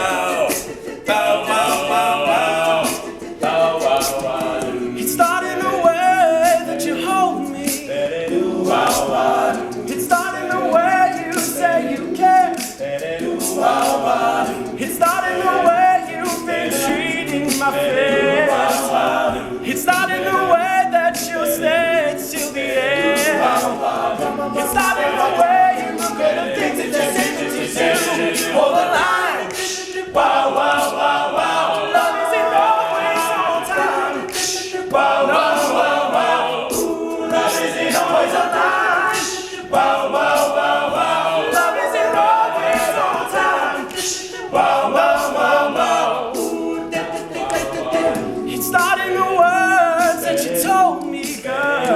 go. Bow, wow, wow, wow. Bow, wow, wow. It started in the way that you hold me. Wow, wow. It started in the way you say you care. Wow, wow. It started in the way you've been treating my face. It started in the way that you stayed till the end. It started in the way you look at the things that you said that you do. Hold the line. Wow, wow, wow, wow. Love isn't always on time. Wow, wow, wow, wow. Love isn't always on time. Wow, wow, wow, wow. Love isn't always on time. Wow, wow, wow, wow. It started in the words that you told me, girl.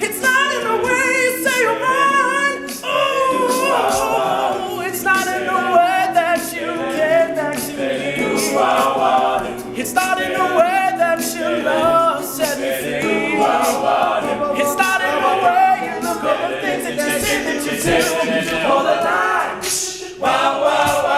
It's not in the way you say you're mine. Ooh, it's not in the way that you came back to me. It's not in the way that your love set me free. It's not in the way you look at the things that you say that you do. All the time. Wow, wow, wow.